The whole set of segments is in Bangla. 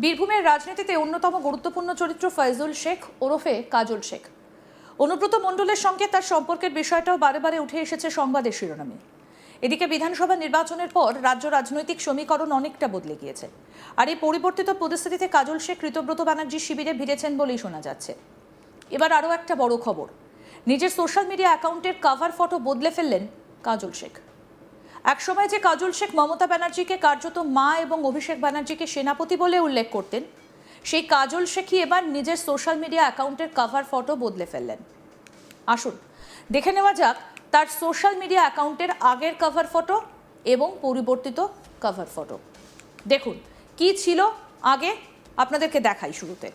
বীরভূমের রাজনীতিতে অন্যতম গুরুত্বপূর্ণ চরিত্র ফয়জুল শেখ ওরফে কাজল শেখ। অনুব্রত মণ্ডলের সঙ্গে তার সম্পর্কের বিষয়টাও বারে বারে উঠে এসেছে সংবাদের শিরোনামে। এদিকে বিধানসভা নির্বাচনের পর রাজ্য রাজনৈতিক সমীকরণ অনেকটা বদলে গিয়েছে, আর এই পরিবর্তিত পরিস্থিতিতে কাজল শেখ ঋতব্রত ব্যানার্জির শিবিরে ভিড়েছেন বলেই শোনা যাচ্ছে। এবার আরও একটা বড় খবর, নিজের সোশ্যাল মিডিয়া অ্যাকাউন্টের কভার ফটো বদলে ফেললেন কাজল শেখ। একসময় যে কাজল শেখ মমতা ব্যানার্জিকে কার্যত মা এবং অভিষেক ব্যানার্জিকে সেনাপতি বলে উল্লেখ করতেন, সেই কাজল শেখই এবার নিজের সোশ্যাল মিডিয়া অ্যাকাউন্টের কভার ফটো বদলে ফেললেন। আসুন দেখে নেওয়া যাক তার সোশ্যাল মিডিয়া অ্যাকাউন্টের আগের কভার ফটো এবং পরিবর্তিত কভার ফটো। দেখুন কি ছিল আগে, আপনাদেরকে দেখাই। শুরুতে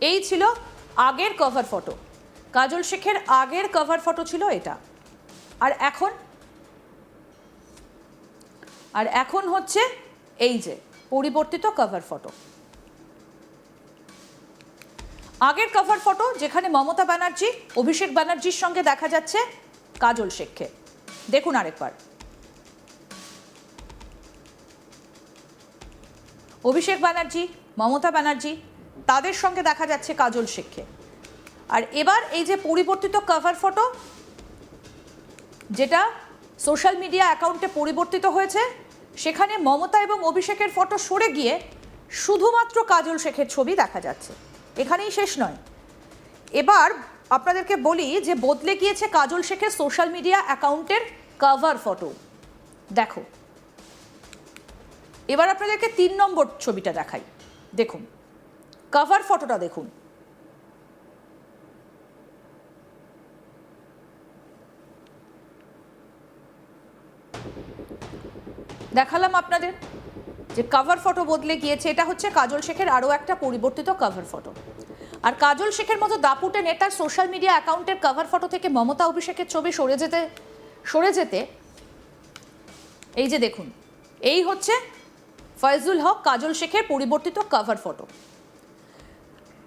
এই ছিল আগের কভার ফটো, কাজল শেখের আগের কভার ফটো ছিল এটা। আর এখন হচ্ছে এই যে পরিবর্তিত কভার ফটো। আগের কভার ফটো যেখানে মমতা ব্যানার্জি অভিষেক ব্যানার্জির সঙ্গে দেখা যাচ্ছে কাজল শেখকে, দেখুন আরেকবার। অভিষেক ব্যানার্জি, মমতা ব্যানার্জি, তাদের সঙ্গে দেখা যাচ্ছে কাজল শেখকে। আর এবার এই যে পরিবর্তিত কভার ফটো, যেটা সোশ্যাল মিডিয়া অ্যাকাউন্টে পরিবর্তিত হয়েছে, সেখানে মমতা এবং অভিষেকের ফটো সরে গিয়ে শুধুমাত্র কাজল শেখের ছবি দেখা যাচ্ছে। এখানেই শেষ নয়, এবার আপনাদেরকে বলি যে বদলে গিয়েছে কাজল শেখের সোশ্যাল মিডিয়া অ্যাকাউন্টের কভার ফটো। দেখো, এবার আপনাদেরকে 3 নম্বর ছবিটা দেখাই। দেখুন কভার ফটোটা দেখুন। দেখালাম আপনাদের যে কভার ফটো বদলে গিয়েছে। এটা হচ্ছে কাজল শেখের আরও একটা পরিবর্তিত কভার ফটো। আর কাজল শেখের মতো দাপুটে নেতার সোশ্যাল মিডিয়া অ্যাকাউন্টের কভার ফটো থেকে মমতা অভিষেকের ছবি সরে যেতে এই যে দেখুন, এই হচ্ছে ফয়জুল হক কাজল শেখের পরিবর্তিত কভার ফটো।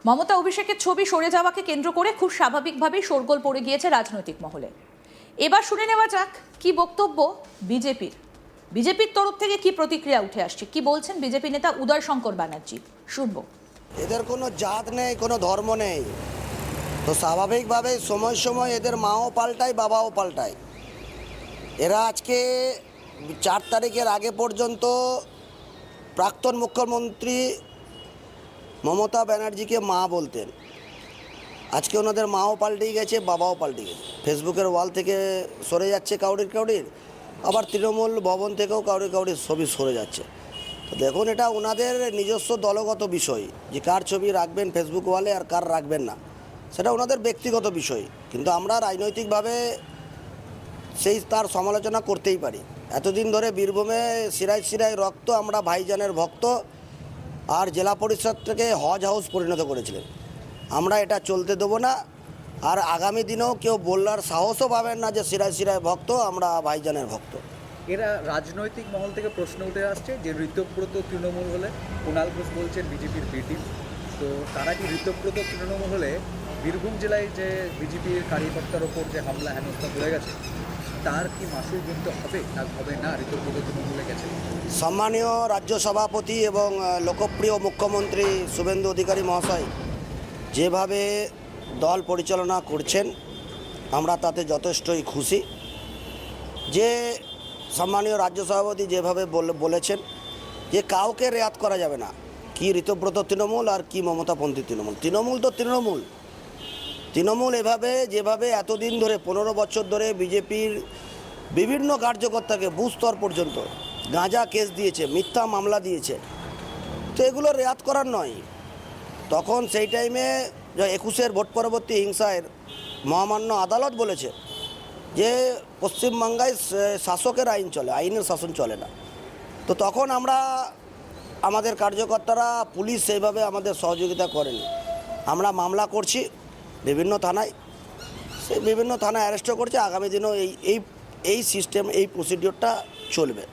মমতা অভিষেকের ছবি সরে যাওয়াকে কেন্দ্র করে খুব স্বাভাবিকভাবেই শোরগোল পড়ে গিয়েছে রাজনৈতিক মহলে। এবার শুনে নেওয়া যাক কি বক্তব্য বিজেপির তরফ থেকে, কি প্রতিক্রিয়া উঠে আসছে, কি বলছেন বিজেপি নেতা উদয় শঙ্কর ব্যানার্জি। শুনবো। এদের কোনো জাত নেই, কোনো ধর্ম নেই, তো স্বাভাবিকভাবে সময় সময় এদের মাও পাল্টায়, বাবাও পাল্টায়। এরা আজকে 4 তারিখের আগে পর্যন্ত প্রাক্তন মুখ্যমন্ত্রী মমতা ব্যানার্জিকে মা বলতেন, আজকে ওনাদের মাও পাল্টে গেছে, বাবাও পাল্টে গেছে। ফেসবুকের ওয়াল থেকে সরে যাচ্ছে কাউরির, আবার তৃণমূল ভবন থেকেও কাউরির ছবি সরে যাচ্ছে। তো দেখুন, এটা ওনাদের নিজস্ব দলগত বিষয় যে কার ছবি রাখবেন ফেসবুক ওয়ালে আর কার রাখবেন না, সেটা ওনাদের ব্যক্তিগত বিষয়। কিন্তু আমরা রাজনৈতিকভাবে তার সমালোচনা করতেই পারি। এতদিন ধরে বীরভূমে শিরায় রক্ত আমরা ভাইজানের ভক্ত, আর জেলা পরিষদ থেকে হজ হাউস পরিণত করেছিলেন। আমরা এটা চলতে দেবো না, আর আগামী দিনেও কেউ বলার সাহসও পাবেন না যে শিরায় ভক্ত, আমরা ভাইজানের ভক্ত। এরা রাজনৈতিক মহল থেকে প্রশ্ন উঠে আসছে যে ঋতব্রত তৃণমূল হলে, কুণাল ঘোষ বলছেন বিজেপির বি টিম, তো তারা কি ঋতব্রত তৃণমূল হলে বীরভূম জেলায় যে বিজেপির কার্যকর্তার ওপর যে হামলা হেনস্থা হয়ে গেছে, তার কি মাসুল গুনতে হবে না ঋতব্রত তৃণমূলে গেছে? সম্মানীয় রাজ্য সভাপতি এবং লোকপ্রিয় মুখ্যমন্ত্রী শুভেন্দু অধিকারী মহাশয় যেভাবে দল পরিচালনা করছেন, আমরা তাতে যথেষ্টই খুশি। যে সম্মানীয় রাজ্য সভাপতি যেভাবে বলেছেন যে কাউকে রেয়াত করা যাবে না, কি ঋতব্রত তৃণমূল আর কি মমতাপন্থী তৃণমূল। তৃণমূল তো তৃণমূল যেভাবে এতদিন ধরে 15 বছর ধরে বিজেপির বিভিন্ন কার্যকর্তাকে বুথ স্তর পর্যন্ত গাঁজা কেস দিয়েছে, মিথ্যা মামলা দিয়েছে, তো এগুলো রেয়াত করার নয়। তখন সেই টাইমে 21-এর ভোট পরবর্তী হিংসায় মহামান্য আদালত বলেছে যে পশ্চিমবাংলায় শাসকের আইন চলে, আইনের শাসন চলে না। তো তখন আমাদের কার্যকর্তারা, পুলিশ সেইভাবে আমাদের সহযোগিতা করেনি। আমরা মামলা করছি বিভিন্ন থানায়, সেই বিভিন্ন থানায় অ্যারেস্টও করছে। আগামী দিনেও এই সিস্টেম, এই প্রসিডিওরটা চলবে।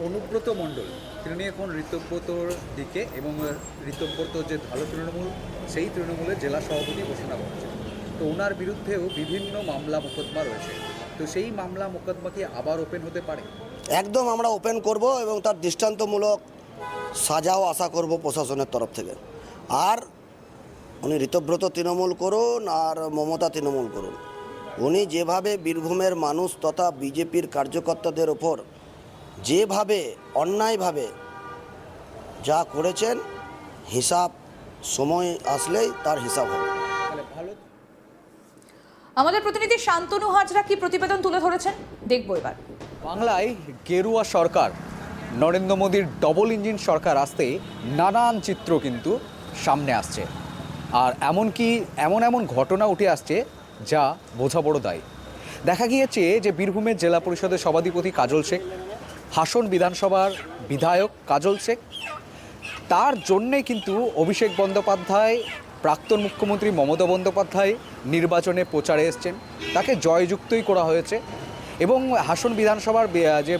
অনুব্রত মণ্ডল তিনি এখন ঋতব্রতর দিকে, এবং ঋতব্রত যে ভালো তৃণমূল, সেই তৃণমূলের জেলা সভাপতি ঘোষণা করছেন। তো ওনার বিরুদ্ধেও বিভিন্ন মামলা মোকদ্দমা রয়েছে, তো সেই মামলা মোকদ্দমা কি আবার ওপেন হতে পারে? একদম আমরা ওপেন করব এবং তার দৃষ্টান্তমূলক সাজাও আশা করব প্রশাসনের তরফ থেকে। আর উনি ঋতব্রত তৃণমূল করুন আর মমতা তৃণমূল করুন, উনি যেভাবে বীরভূমের মানুষ তথা বিজেপির কার্যকর্তাদের ওপর যেভাবে অন্যায়ভাবে যা করেছেন, হিসাব সময় আসলেই তার হিসাব হবে। তাহলে ভালো। আমাদের প্রতিনিধি শান্তনু হাজরা কি প্রতিবেদন তুলে ধরেছেন দেখবো এবার। বাংলায় গেরুয়া সরকার, নরেন্দ্র মোদীর ডবল ইঞ্জিন সরকার আসতে নানান চিত্র কিন্তু সামনে আসছে। আর এমনকি এমন ঘটনা উঠে আসছে যা বোঝা বড় দায়। দেখা গিয়েছে যে বীরভূমের জেলা পরিষদের সভাধিপতি কাজল শেখ, হাসন বিধানসভার বিধায়ক কাজল শেখ, তার জন্যে কিন্তু অভিষেক বন্দ্যোপাধ্যায়, প্রাক্তন মুখ্যমন্ত্রী মমতা বন্দ্যোপাধ্যায় নির্বাচনে প্রচারে এসছেন, তাকে জয়যুক্তই করা হয়েছে। এবং হাসন বিধানসভার যে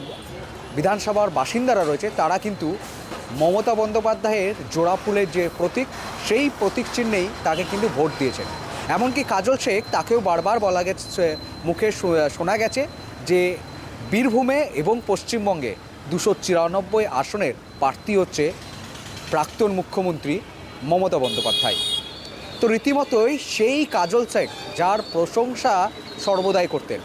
বিধানসভার বাসিন্দারা রয়েছে তারা কিন্তু মমতা বন্দ্যোপাধ্যায়ের জোড়া ফুলের যে প্রতীক, সেই প্রতীক চিহ্নেই তাকে কিন্তু ভোট দিয়েছেন। এমনকি কাজল শেখ তাকেও বারবার বলা গেছে, মুখে শোনা গেছে যে বীরভূমে এবং পশ্চিমবঙ্গে 294 আসনের প্রার্থী হচ্ছে প্রাক্তন মুখ্যমন্ত্রী মমতা বন্দ্যোপাধ্যায়। তো রীতিমতোই সেই কাজল শেখ, যার প্রশংসা সর্বদাই করতেন,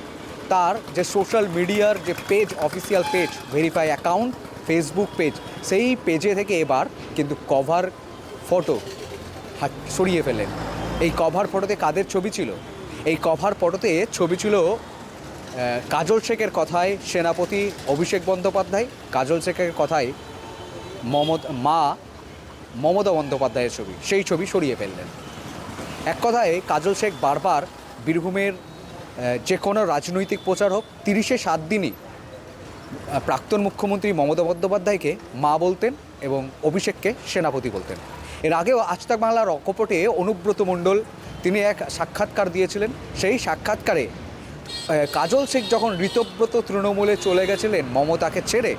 তার যে সোশ্যাল মিডিয়ার যে page, official page, verify account, Facebook page, সেই পেজে থেকে এবার কিন্তু কভার ফটো সরিয়ে ফেলেন। এই কভার ফটোতে কাদের ছবি ছিল? এই কভার ফটোতে ছবি ছিল কাজল শেখের কথায় সেনাপতি অভিষেক বন্দ্যোপাধ্যায়, কাজল শেখের কথায় মমতা বন্দ্যোপাধ্যায়ের ছবি। সেই ছবি সরিয়ে ফেললেন। এক কথায় কাজল শেখ বারবার বীরভূমের যে কোনো রাজনৈতিক প্রচার হোক, 30-7 দিনই প্রাক্তন মুখ্যমন্ত্রী মমতা বন্দ্যোপাধ্যায়কে মা বলতেন এবং অভিষেককে সেনাপতি বলতেন। এর আগেও আজ তাক বাংলার অকপটে অনুব্রত মণ্ডল তিনি এক সাক্ষাৎকার দিয়েছিলেন। সেই সাক্ষাৎকারে কাজল শেখ যখন ঋতব্রত তৃণমূলে চলে গেছিলেন মমতাকে ছেড়ে,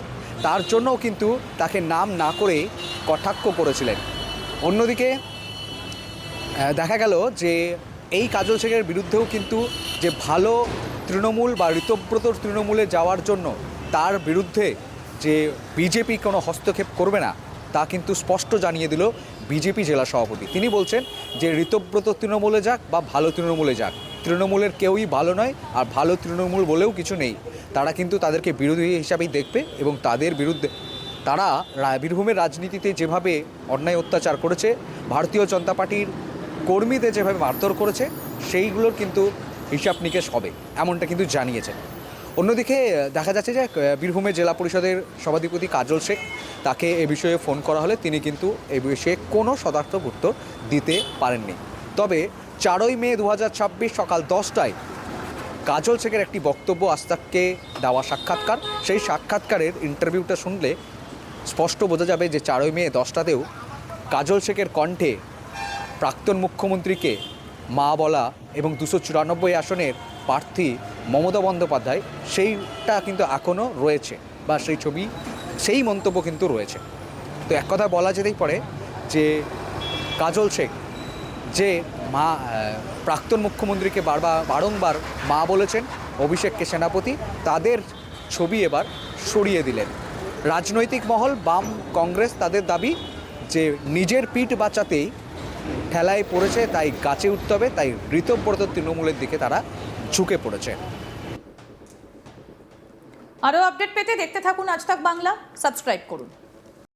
তার জন্যও কিন্তু তাকে নাম না করে কটাক্ষ করেছিলেন। অন্যদিকে দেখা গেল যে এই কাজল শেখের বিরুদ্ধেও কিন্তু যে ভালো তৃণমূল বা ঋতব্রত তৃণমূলে যাওয়ার জন্য তার বিরুদ্ধে যে বিজেপি কোনো হস্তক্ষেপ করবে না, তা কিন্তু স্পষ্ট জানিয়ে দিল বিজেপি জেলা সভাপতি। তিনি বলছেন যে ঋতব্রত তৃণমূলে যাক বা ভালো তৃণমূলে যাক, তৃণমূলের কেউই ভালো নয়, আর ভালো তৃণমূল বলেও কিছু নেই। তারা কিন্তু তাদেরকে বিরোধী হিসাবেই দেখবে এবং তাদের বিরুদ্ধে তারা বীরভূমের রাজনীতিতে যেভাবে অন্যায় অত্যাচার করেছে, ভারতীয় জনতা পার্টির কর্মীদের যেভাবে মারধর করেছে, সেইগুলোর কিন্তু হিসাব নিকেশ হবে, এমনটা কিন্তু জানিয়েছেন। অন্যদিকে দেখা যাচ্ছে যে বীরভূমের জেলা পরিষদের সভাধিপতি কাজল শেখ, তাকে এ বিষয়ে ফোন করা হলে তিনি কিন্তু এ বিষয়ে কোনো সদার্থক উত্তর দিতে পারেননি। তবে 4ই মে 2026 সকাল 10টায় কাজল শেখের একটি বক্তব্য আস্তাককে দেওয়া সাক্ষাৎকার, সেই সাক্ষাৎকারের ইন্টারভিউটা শুনলে স্পষ্ট বোঝা যাবে যে 4ই মে 10টাতেও কাজল শেখের কণ্ঠে প্রাক্তন মুখ্যমন্ত্রীকে মা বলা এবং 294 আসনের প্রার্থী মমতা বন্দ্যোপাধ্যায়, সেইটা কিন্তু এখনও রয়েছে, বা সেই ছবি, সেই মন্তব্য কিন্তু রয়েছে। তো এক কথা বলা যেতেই পারে যে কাজল শেখ যে প্রাক্তন মুখ্যমন্ত্রীকে বারংবার মা বলেছেন, অভিষেককে সেনাপতি, তাদের ছবি এবার সরিয়ে দিলেন। রাজনৈতিক মহল, বাম, কংগ্রেস, তাদের দাবি যে নিজের পিঠ বাঁচাতেই ঠেলায় পড়েছে, তাই গাছে উঠতে হবে, তাই ঋতব্রত তৃণমূলের দিকে তারা ঝুঁকে পড়েছে। আরও আপডেট পেতে দেখতে থাকুন আজ তাক বাংলা, সাবস্ক্রাইব করুন।